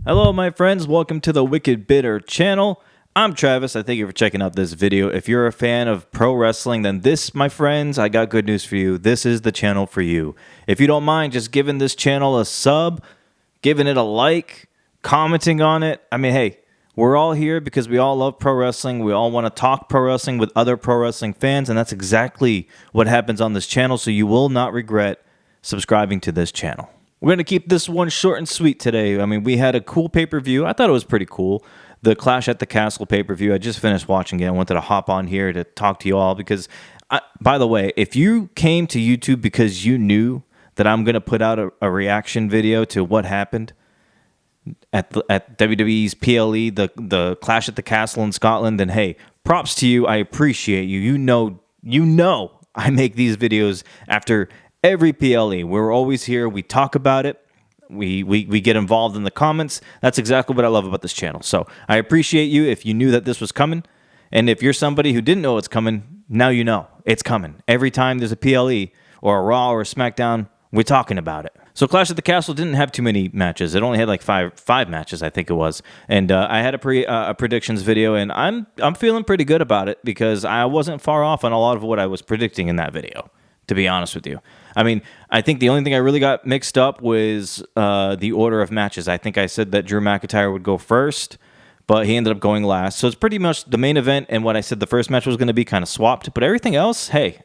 Hello, my friends. Welcome to the Wicked Bitter channel. I'm Travis. I thank you for checking out this video. If you're a fan of pro wrestling, then this, my friends, I got good news for you. This is the channel for you. If you don't mind just giving this channel a sub, giving it a like, commenting on it. I mean, hey, we're all here because we all love pro wrestling. We all want to talk pro wrestling with other pro wrestling fans, and that's exactly what happens on this channel, so you will not regret subscribing to this channel. We're going to keep this one short and sweet today. I mean, we had a cool pay-per-view. I thought it was pretty cool. The Clash at the Castle pay-per-view. I just finished watching it. I wanted to hop on here to talk to you all because, by the way, if you came to YouTube because you knew that I'm going to put out a reaction video to what happened at WWE's PLE, the Clash at the Castle in Scotland, then hey, props to you. I appreciate you. You know I make these videos after every PLE. We're always here. We talk about it. We get involved in the comments. That's exactly what I love about this channel. So I appreciate you if you knew that this was coming. And if you're somebody who didn't know it's coming, now you know it's coming. Every time there's a PLE or a Raw or a SmackDown, we're talking about it. So Clash at the Castle didn't have too many matches. It only had like five matches, I think it was. And I had a predictions video, and I'm feeling pretty good about it because I wasn't far off on a lot of what I was predicting in that video, to be honest with you. I mean, I think the only thing I really got mixed up was the order of matches. I think I said that Drew McIntyre would go first, but he ended up going last. So it's pretty much the main event and what I said the first match was going to be kind of swapped. But everything else, hey,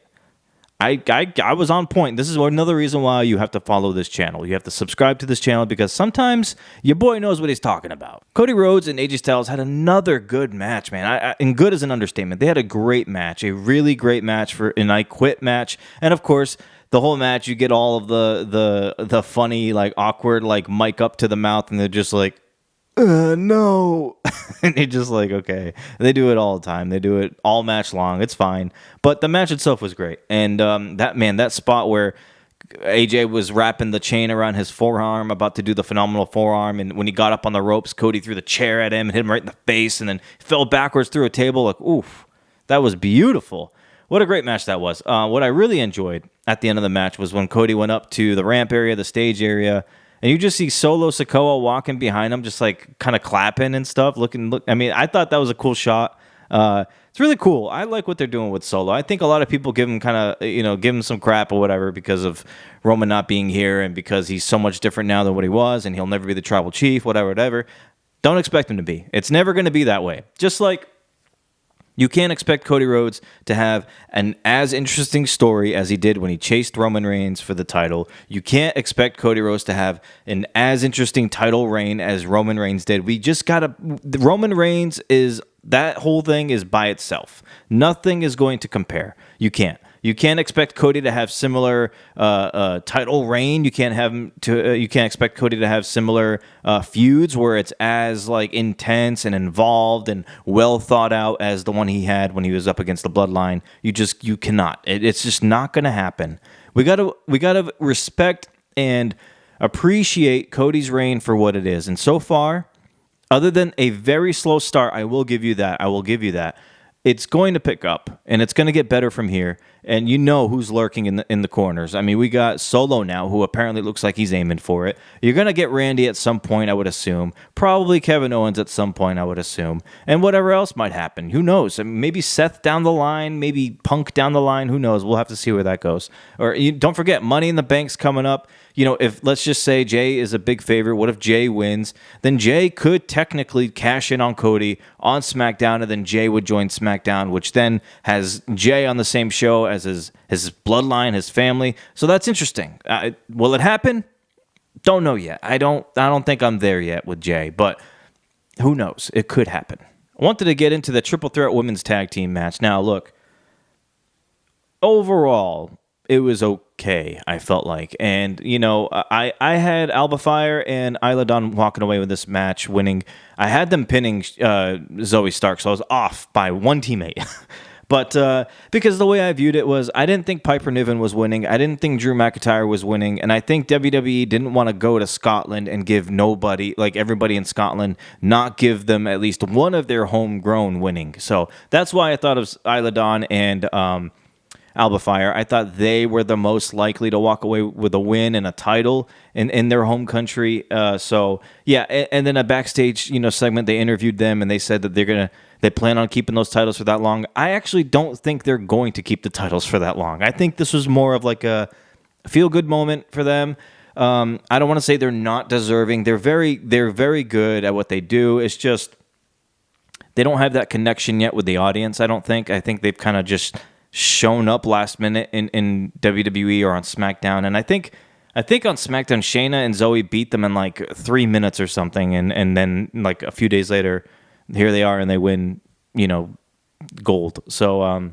I was on point. This is another reason why you have to follow this channel. You have to subscribe to this channel because sometimes your boy knows what he's talking about. Cody Rhodes and AJ Styles had another good match, man. And good is an understatement. They had a great match, a really great match for an I Quit match. And of course, the whole match, you get all of the funny, like awkward, like mic up to the mouth, and they're just like, no. And you're just like, okay. They do it all the time. They do it all match long. It's fine. But the match itself was great. And that spot where AJ was wrapping the chain around his forearm, about to do the phenomenal forearm, and when he got up on the ropes, Cody threw the chair at him and hit him right in the face, and then fell backwards through a table. Like, oof, that was beautiful. What a great match that was. What I really enjoyed at the end of the match was when Cody went up to the ramp area, the stage area, and you just see Solo Sikoa walking behind him, just like kind of clapping and stuff. I mean, I thought that was a cool shot. It's really cool. I like what they're doing with Solo. I think a lot of people give him give him some crap or whatever because of Roman not being here and because he's so much different now than what he was, and he'll never be the tribal chief, whatever. Don't expect him to be. It's never going to be that way. Just like you can't expect Cody Rhodes to have an as interesting story as he did when he chased Roman Reigns for the title. You can't expect Cody Rhodes to have an as interesting title reign as Roman Reigns did. Roman Reigns that whole thing is by itself. Nothing is going to compare. You can't. You can't expect Cody to have similar title reign. You can't expect Cody to have similar feuds where it's as like intense and involved and well thought out as the one he had when he was up against the Bloodline. You cannot. It's just not going to happen. We gotta respect and appreciate Cody's reign for what it is. And so far, other than a very slow start, I will give you that. It's going to pick up, and it's going to get better from here. And you know who's lurking in the corners. I mean, we got Solo now, who apparently looks like he's aiming for it. You're going to get Randy at some point, I would assume. Probably Kevin Owens at some point, I would assume. And whatever else might happen. Who knows? I mean, maybe Seth down the line, maybe Punk down the line. Who knows? We'll have to see where that goes. Or don't forget, Money in the Bank's coming up. You know, if let's just say Jay is a big favorite, what if Jay wins? Then Jay could technically cash in on Cody on SmackDown, and then Jay would join SmackDown, which then has Jay on the same show as his bloodline, his family. So that's interesting. Will it happen? Don't know yet. I don't think I'm there yet with Jay, but who knows? It could happen. I wanted to get into the Triple Threat Women's Tag Team match. Now, look, overall, it was okay, I felt like. And, you know, I had Alba Fire and Isla Dawn walking away with this match, winning. I had them pinning Zoe Stark, so I was off by one teammate. But because the way I viewed it was, I didn't think Piper Niven was winning. I didn't think Drew McIntyre was winning. And I think WWE didn't want to go to Scotland and give nobody, like everybody in Scotland, not give them at least one of their homegrown winning. So that's why I thought of Isla Dawn and Alba Fire. I thought they were the most likely to walk away with a win and a title in their home country. So yeah, and then a backstage segment, they interviewed them and they said that they plan on keeping those titles for that long. I actually don't think they're going to keep the titles for that long. I think this was more of like a feel-good moment for them. I don't want to say they're not deserving. They're very good at what they do. It's just they don't have that connection yet with the audience, I don't think. I think they've kind of just shown up last minute in WWE or on SmackDown. And I think on SmackDown, Shayna and Zoe beat them in like 3 minutes or something. And then like a few days later, here they are and they win, gold. So,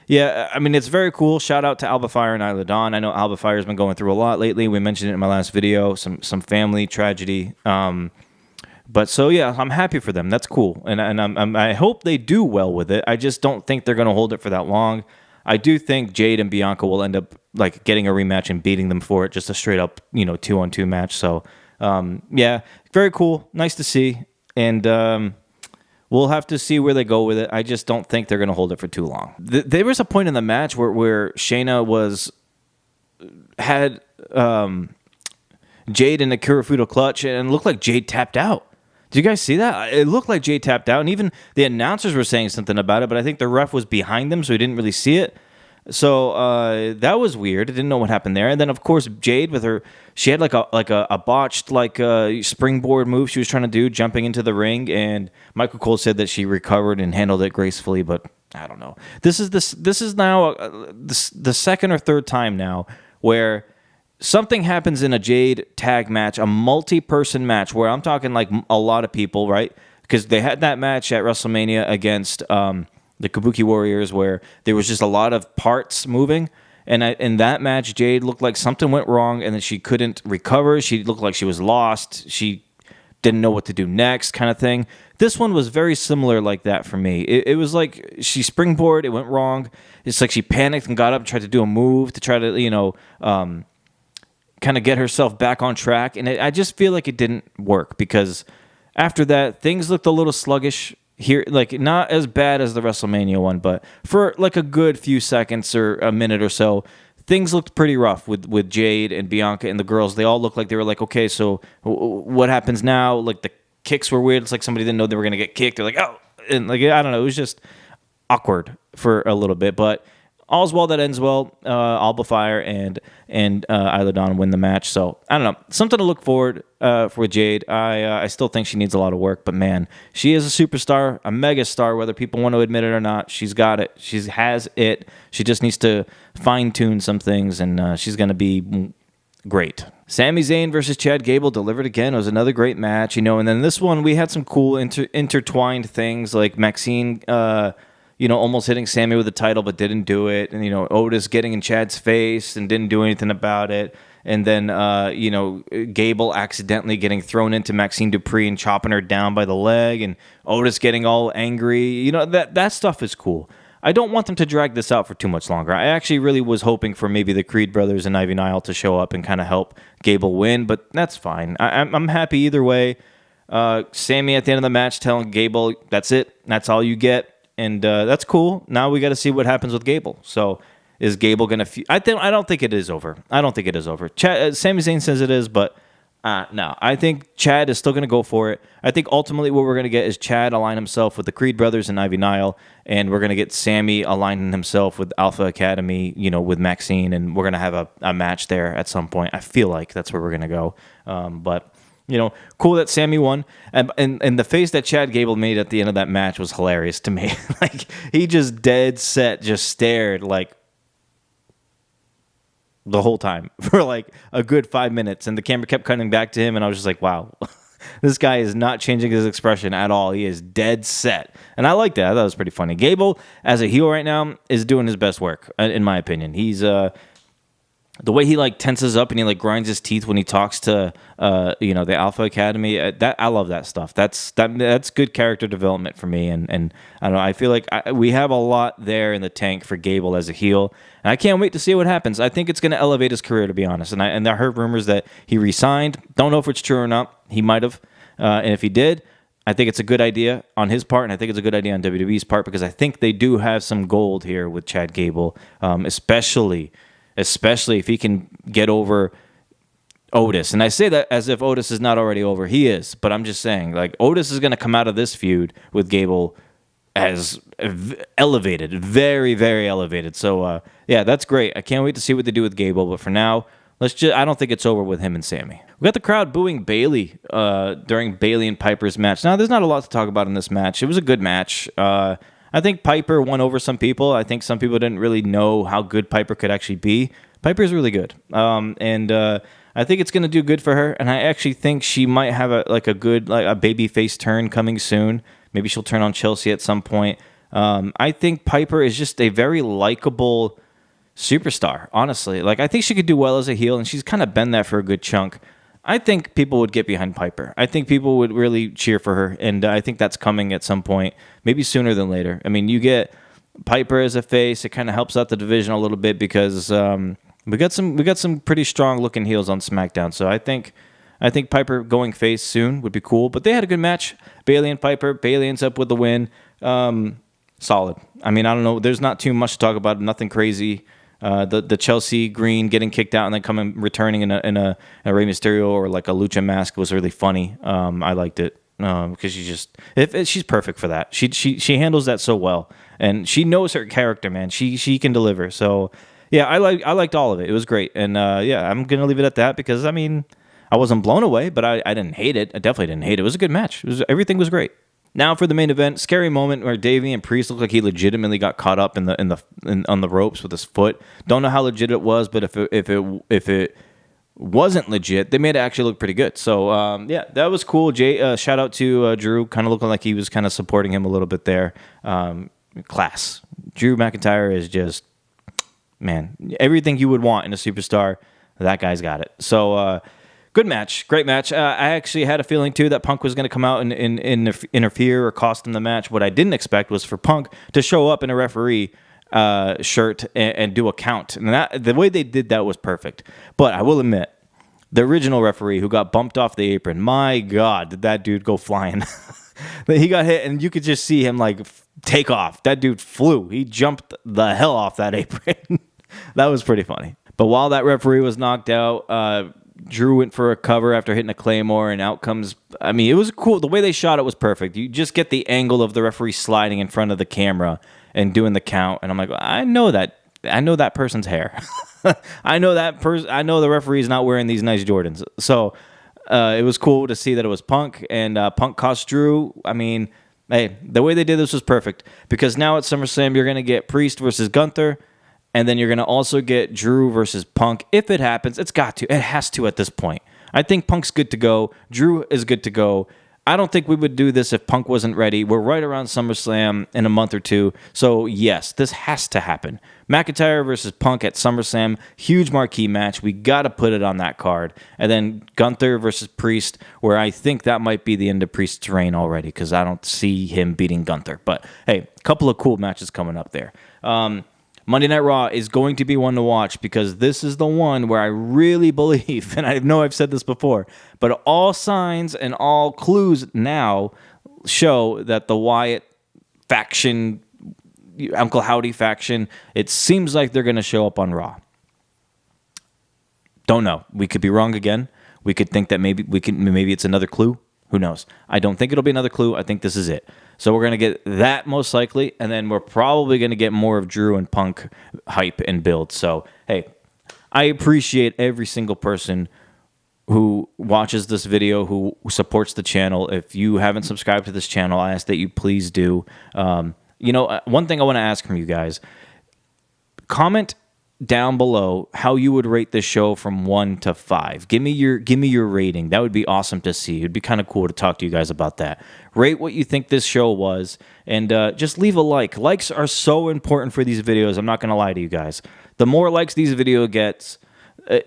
yeah, I mean, it's very cool. Shout out to Alba Fire and Isla Dawn. I know Alba Fire's been going through a lot lately. We mentioned it in my last video, some family tragedy. But so, yeah, I'm happy for them. That's cool. And I hope they do well with it. I just don't think they're going to hold it for that long. I do think Jade and Bianca will end up like getting a rematch and beating them for it, just a straight up, 2-on-2 match. So, yeah, very cool. Nice to see. And we'll have to see where they go with it. I just don't think they're going to hold it for too long. There was a point in the match where Shayna had Jade in a Kirifuda clutch and it looked like Jade tapped out. Did you guys see that? It looked like Jade tapped out, and even the announcers were saying something about it, but I think the ref was behind them, so he didn't really see it. So that was weird. I didn't know what happened there. And then, of course, Jade with she had like a botched springboard move she was trying to do, jumping into the ring. And Michael Cole said that she recovered and handled it gracefully, but I don't know. This is now the second or third time now where something happens in a Jade tag match, a multi-person match, where I'm talking like a lot of people, right? Because they had that match at WrestleMania against the Kabuki Warriors, where there was just a lot of parts moving. And in that match, Jade looked like something went wrong and that she couldn't recover. She looked like she was lost. She didn't know what to do next, kind of thing. This one was very similar like that for me. It was like she springboarded, it went wrong. It's like she panicked and got up and tried to do a move to try to, kind of get herself back on track. And I just feel like it didn't work because after that, things looked a little sluggish here, like not as bad as the WrestleMania one, but for like a good few seconds or a minute or so, things looked pretty rough with Jade and Bianca and the girls. They all looked like they were like, okay, so what happens now? Like the kicks were weird. It's like somebody didn't know they were going to get kicked. They're like, oh, and like, I don't know. It was just awkward for a little bit, but all's well that ends well. Alba Fire and Isla Dawn win the match. So, I don't know. Something to look forward for Jade. I still think she needs a lot of work, but man, she is a superstar, a mega star, whether people want to admit it or not. She's got it. She has it. She just needs to fine-tune some things, and she's going to be great. Sami Zayn versus Chad Gable delivered again. It was another great match, and then this one, we had some cool intertwined things, like Maxine almost hitting Sami with the title, but didn't do it. And, Otis getting in Chad's face and didn't do anything about it. And then, Gable accidentally getting thrown into Maxine Dupree and chopping her down by the leg. And Otis getting all angry. That stuff is cool. I don't want them to drag this out for too much longer. I actually really was hoping for maybe the Creed brothers and Ivy Nile to show up and kind of help Gable win, but that's fine. I'm happy either way. Sami at the end of the match telling Gable, that's it. That's all you get. And that's cool. Now we got to see what happens with Gable. So is Gable going to... I don't think it is over. I don't think it is over. Sami Zayn says it is, but no. I think Chad is still going to go for it. I think ultimately what we're going to get is Chad align himself with the Creed brothers and Ivy Nile, and we're going to get Sami aligning himself with Alpha Academy, with Maxine, and we're going to have a match there at some point. I feel like that's where we're going to go. But... cool that Sami won. And the face that Chad Gable made at the end of that match was hilarious to me. Like, he just dead set, just stared like the whole time for like a good 5 minutes. And the camera kept cutting back to him. And I was just like, wow, this guy is not changing his expression at all. He is dead set. And I like that. I thought it was pretty funny. Gable, as a heel right now, is doing his best work, in my opinion. He's... the way he tenses up and he grinds his teeth when he talks to the Alpha Academy, that I love that stuff. That's good character development for me, and I don't know. I feel like we have a lot there in the tank for Gable as a heel, and I can't wait to see what happens. I think it's going to elevate his career, to be honest. And I heard rumors that he re-signed. Don't know if it's true or not. He might have, and if he did, I think it's a good idea on his part, and I think it's a good idea on WWE's part, because I think they do have some gold here with Chad Gable, especially if he can get over Otis. And I say that as if Otis is not already over. He is, but I'm just saying, like, Otis is going to come out of this feud with Gable as elevated, very, very elevated. So, yeah, that's great. I can't wait to see what they do with Gable, but for now, I don't think it's over with him and Sami. We got the crowd booing Bayley during Bayley and Piper's match. Now, there's not a lot to talk about in this match. It was a good match. I think Piper won over some people. I think some people didn't really know how good Piper could actually be. Piper's really good. And I think it's going to do good for her. And I actually think she might have a good baby face turn coming soon. Maybe she'll turn on Chelsea at some point. I think Piper is just a very likable superstar, honestly. Like, I think she could do well as a heel, and she's kind of been that for a good chunk. I think people would get behind Piper. I think people would really cheer for her, and I think that's coming at some point, maybe sooner than later. I mean, you get Piper as a face, it kind of helps out the division a little bit, because we got some pretty strong looking heels on SmackDown. So I think Piper going face soon would be cool. But they had a good match, Bayley and Piper. Bayley ends up with the win. Solid. I mean, I don't know. There's not too much to talk about. Nothing crazy. The Chelsea Green getting kicked out and then returning in a Rey Mysterio or like a lucha mask was really funny. I liked it because she's perfect for that. She handles that so well, and she knows her character, man. She can deliver. So yeah, I liked all of it. It was great, and yeah, I'm gonna leave it at that, because I mean, I wasn't blown away, but I didn't hate it. I definitely didn't hate it. It was a good match. Everything was great. Now for the main event, scary moment where Davey and Priest looked like he legitimately got caught up on the ropes with his foot. Don't know how legit it was, but if it wasn't legit, they made it actually look pretty good. So yeah, that was cool. Shout out to Drew, kind of looking like he was kind of supporting him a little bit there. Class. Drew McIntyre is just, man, everything you would want in a superstar. That guy's got it. So. Good match. Great match. I actually had a feeling, too, that Punk was going to come out and interfere or cost him the match. What I didn't expect was for Punk to show up in a referee shirt and do a count. And the way they did that was perfect. But I will admit, the original referee who got bumped off the apron, my God, did that dude go flying. He got hit, and you could just see him, like, take off. That dude flew. He jumped the hell off that apron. That was pretty funny. But while that referee was knocked out, Drew went for a cover after hitting a Claymore, and out comes... I mean, it was cool. The way they shot it was perfect. You just get the angle of the referee sliding in front of the camera and doing the count, and I'm like, I know that person's hair. I know the referee's not wearing these nice Jordans. So it was cool to see that it was Punk, and Punk cost Drew. I mean, hey, the way they did this was perfect, because now at SummerSlam, you're going to get Priest versus Gunther, and then you're going to also get Drew versus Punk. If it happens, it has to at this point. I think Punk's good to go. Drew is good to go. I don't think we would do this if Punk wasn't ready. We're right around SummerSlam in a month or two. So, yes, this has to happen. McIntyre versus Punk at SummerSlam, huge marquee match. We got to put it on that card. And then Gunther versus Priest, where I think that might be the end of Priest's reign already, because I don't see him beating Gunther. But, hey, a couple of cool matches coming up there. Monday Night Raw is going to be one to watch, because this is the one where I really believe, and I know I've said this before, but all signs and all clues now show that the Wyatt faction, Uncle Howdy faction, it seems like they're going to show up on Raw. Don't know. We could be wrong again. We could think that maybe it's another clue. Who knows? I don't think it'll be another clue. I think this is it. So we're going to get that most likely, and then we're probably going to get more of Drew and Punk hype and build. So, hey, I appreciate every single person who watches this video, who supports the channel. If you haven't subscribed to this channel, I ask that you please do. One thing I want to ask from you guys, comment down below how you would rate this show from 1 to 5. Give me your rating. That would be awesome to see. It'd be kind of cool to talk to you guys about that. Rate what you think this show was, and just leave a like. Likes are so important for these videos. I'm not going to lie to you guys. The more likes these video gets,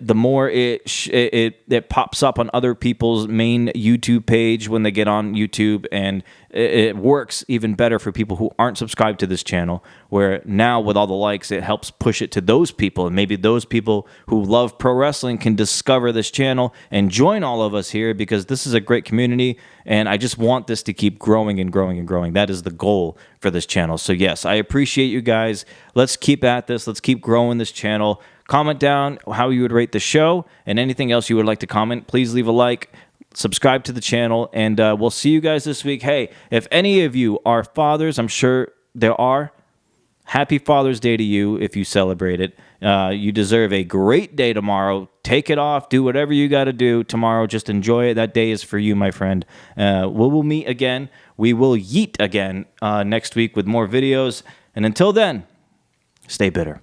the more it pops up on other people's main YouTube page when they get on YouTube, and it works even better for people who aren't subscribed to this channel, where now with all the likes, it helps push it to those people, and maybe those people who love pro wrestling can discover this channel and join all of us here, because this is a great community, and I just want this to keep growing and growing and growing. That is the goal for this channel. So yes, I appreciate you guys. Let's keep at this. Let's keep growing this channel. Comment down how you would rate the show, and anything else you would like to comment, please leave a like, subscribe to the channel, and we'll see you guys this week. Hey, if any of you are fathers, I'm sure there are, happy Father's Day to you if you celebrate it. You deserve a great day tomorrow. Take it off. Do whatever you got to do tomorrow. Just enjoy it. That day is for you, my friend. We'll meet again. We will yeet again next week with more videos. And until then, stay bitter.